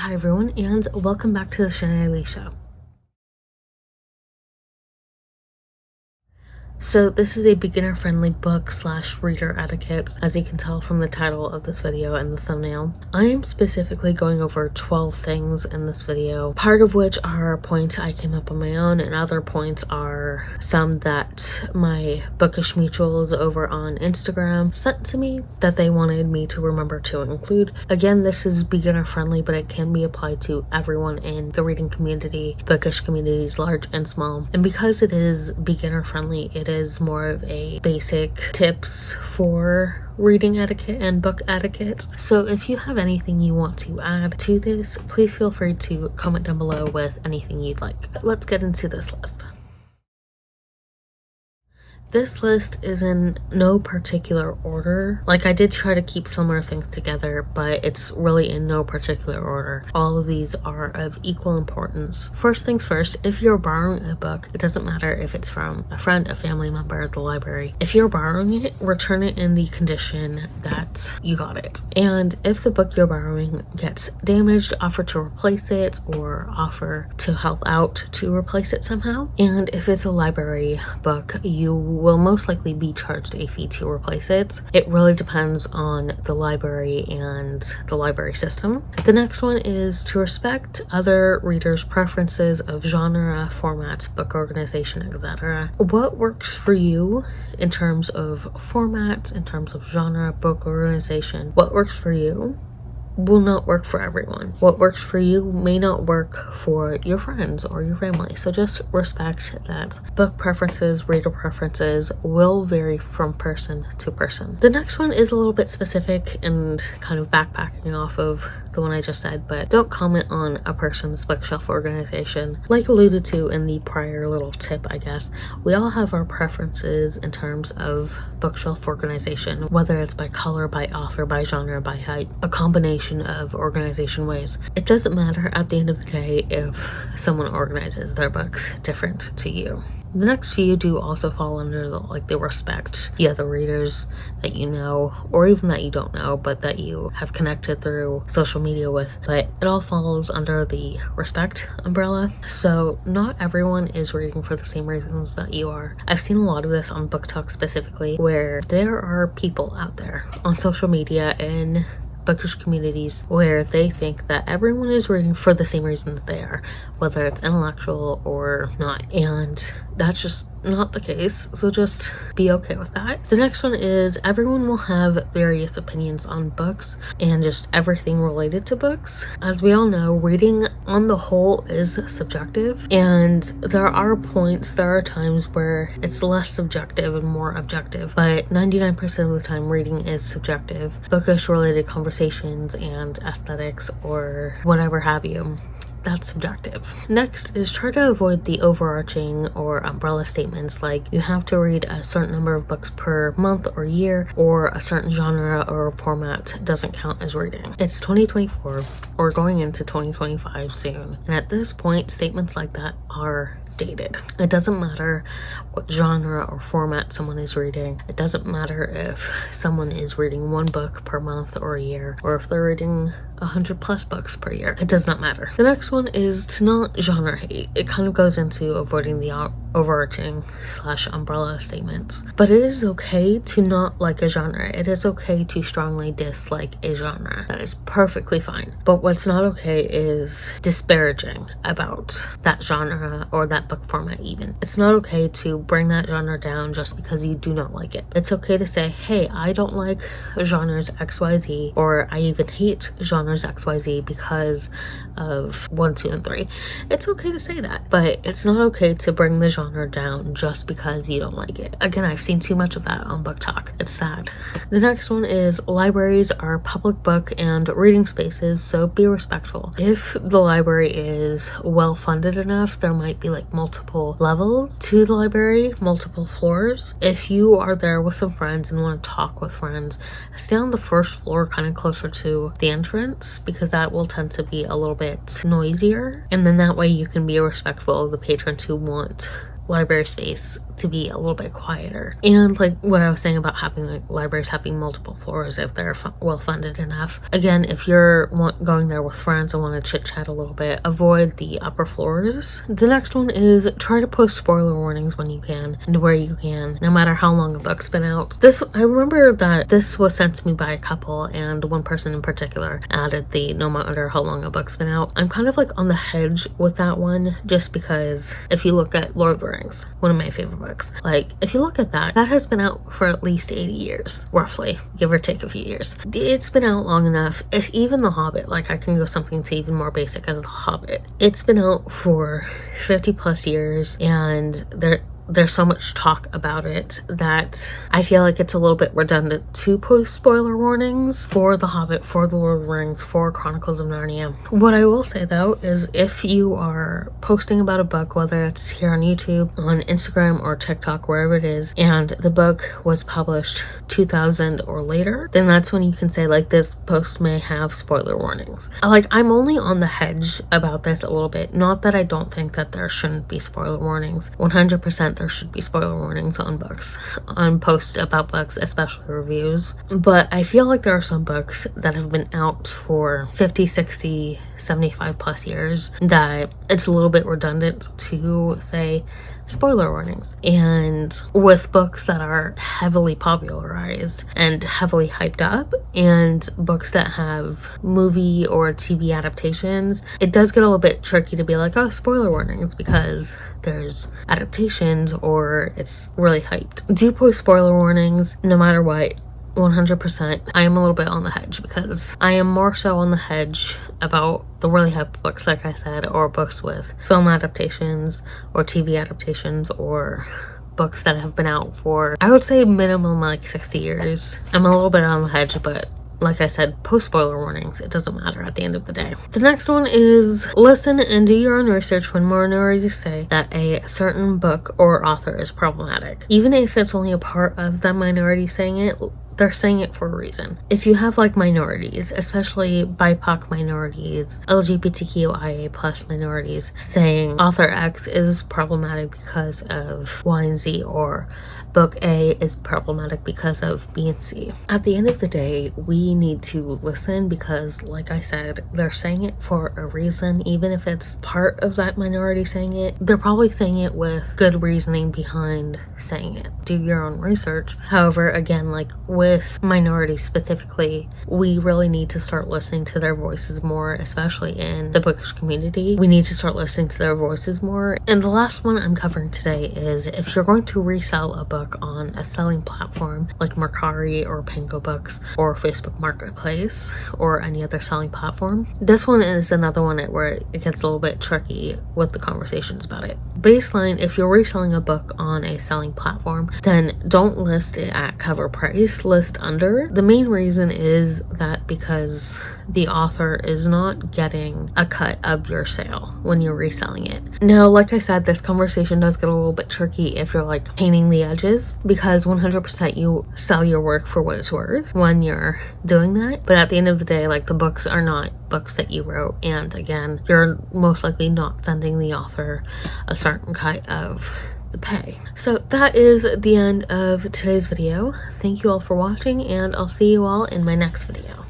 Hi everyone, and welcome back to the Shanae Show. So this is a beginner-friendly book / reader etiquette, as you can tell from the title of this video and the thumbnail. I am specifically going over 12 things in this video, part of which are points I came up on my own, and other points are some that my bookish mutuals over on Instagram sent to me that they wanted me to remember to include. Again, this is beginner-friendly, but it can be applied to everyone in the reading community, bookish communities, large and small. And because it is beginner-friendly, it is more of a basic tips for reading etiquette and book etiquette. So if you have anything you want to add to this, please feel free to comment down below with anything you'd like. Let's get into this list. This list is in no particular order. Like, I did try to keep similar things together, but it's really in no particular order. All of these are of equal importance. First things first, if you're borrowing a book, it doesn't matter if it's from a friend, a family member, the library. If you're borrowing it, return it in the condition that you got it. And if the book you're borrowing gets damaged, offer to replace it or offer to help out to replace it somehow. And if it's a library book, you will most likely be charged a fee to replace it. It really depends on the library and the library system. The next one is to respect other readers' preferences of genre, formats, book organization, etc. What works for you in terms of format, in terms of genre, book organization, what works for you will not work for everyone. What works for you may not work for your friends or your family. So just respect that book preferences, reader preferences will vary from person to person. The next one is a little bit specific and kind of backpacking off of the one I just said, but don't comment on a person's bookshelf organization. Like alluded to in the prior little tip, I guess, we all have our preferences in terms of bookshelf organization, whether it's by color, by author, by genre, by height, a combination of organization ways. It doesn't matter at the end of the day if someone organizes their books different to you. The next few do also fall under the respect the other readers that you know, or even that you don't know, but that you have connected through social media with. But it all falls under the respect umbrella. So not everyone is reading for the same reasons that you are. I've seen a lot of this on Book Talk specifically, where there are people out there on social media and bookish communities where they think that everyone is reading for the same reasons they are, whether it's intellectual or not, and that's just not the case. So just be okay with that. The next one is everyone will have various opinions on books and just everything related to books. As we all know, reading on the whole is subjective, and there are times where it's less subjective and more objective, but 99% of the time reading is subjective. Bookish related conversations and aesthetics or whatever have you, that's subjective. Next is try to avoid the overarching or umbrella statements like you have to read a certain number of books per month or year, or a certain genre or format doesn't count as reading. It's 2024, or going into 2025 soon, and at this point statements like that are dated. It doesn't matter what genre or format someone is reading. It doesn't matter if someone is reading one book per month or a year, or if they're reading 100+ books per year. It does not matter. The next one is to not genre hate. It kind of goes into avoiding the overarching / umbrella statements. But it is okay to not like a genre. It is okay to strongly dislike a genre. That is perfectly fine. But what's not okay is disparaging about that genre or that book format even. It's not okay to bring that genre down just because you do not like it. It's okay to say, hey, I don't like genres XYZ, or I even hate genres XYZ because of 1, 2, and 3. It's okay to say that, but it's not okay to bring the genre down just because you don't like it. Again, I've seen too much of that on Book Talk. It's sad. The next one is libraries are public book and reading spaces, so be respectful. If the library is well funded enough, there might be multiple levels to the library, multiple floors. If you are there with some friends and want to talk with friends, stay on the first floor, kind of closer to the entrance, because that will tend to be a little bit noisier, and then that way you can be respectful of the patrons who want library space to be a little bit quieter. And like what I was saying about having like libraries having multiple floors if they're well funded enough. Again, if you're going there with friends and want to chit chat a little bit, avoid the upper floors. The next one is try to post spoiler warnings when you can and where you can, no matter how long a book's been out. I remember that this was sent to me by a couple, and one person in particular added the no matter how long a book's been out. I'm kind of like on the hedge with that one, just because if you look at Lord of the Rings, one of my favorite books, like if you look at that has been out for at least 80 years, roughly, give or take a few years. It's been out long enough. If even The Hobbit, like I can go something to even more basic as The Hobbit, it's been out for 50 plus years, and there's so much talk about it that I feel like it's a little bit redundant to post spoiler warnings for The Hobbit, for The Lord of the Rings, for Chronicles of Narnia. What I will say though is if you are posting about a book, whether it's here on YouTube, on Instagram or TikTok, wherever it is, and the book was published 2000 or later, then that's when you can say like this post may have spoiler warnings. Like I'm only on the hedge about this a little bit. Not that I don't think that there shouldn't be spoiler warnings. 100% there should be spoiler warnings on books, on posts about books, especially reviews. But I feel like there are some books that have been out for 50, 60, 75 plus years that it's a little bit redundant to say spoiler warnings. And with books that are heavily popularized and heavily hyped up, and books that have movie or TV adaptations, it does get a little bit tricky to be like, oh, spoiler warnings, because there's adaptations or it's really hyped. Do post spoiler warnings no matter what. 100%. I am a little bit on the hedge because I am more so on the hedge about the really hyped books, like I said, or books with film adaptations or TV adaptations, or books that have been out for, I would say, minimum like 60 years. I'm a little bit on the hedge, but like I said, post spoiler warnings, it doesn't matter at the end of the day. The next one is listen and do your own research when minorities say that a certain book or author is problematic. Even if it's only a part of the minority saying it, they're saying it for a reason. If you have like minorities, especially BIPOC minorities, LGBTQIA plus minorities, saying author X is problematic because of Y and Z, or book A is problematic because of B and C. At the end of the day, we need to listen because, like I said, they're saying it for a reason. Even if it's part of that minority saying it, they're probably saying it with good reasoning behind saying it. Do your own research. However, again, like with minorities specifically, we really need to start listening to their voices more, especially in the bookish community. We need to start listening to their voices more. And the last one I'm covering today is if you're going to resell a book on a selling platform like Mercari or Pango Books or Facebook Marketplace or any other selling platform. This one is another one where it gets a little bit tricky with the conversations about it. Baseline, if you're reselling a book on a selling platform, then don't list it at cover price, list under. The main reason is that because the author is not getting a cut of your sale when you're reselling it. Now, like I said, this conversation does get a little bit tricky if you're like painting the edges, because 100% you sell your work for what it's worth when you're doing that. But at the end of the day, like the books are not books that you wrote, and again, you're most likely not sending the author a certain cut of the pay. So that is the end of today's video. Thank you all for watching, and I'll see you all in my next video.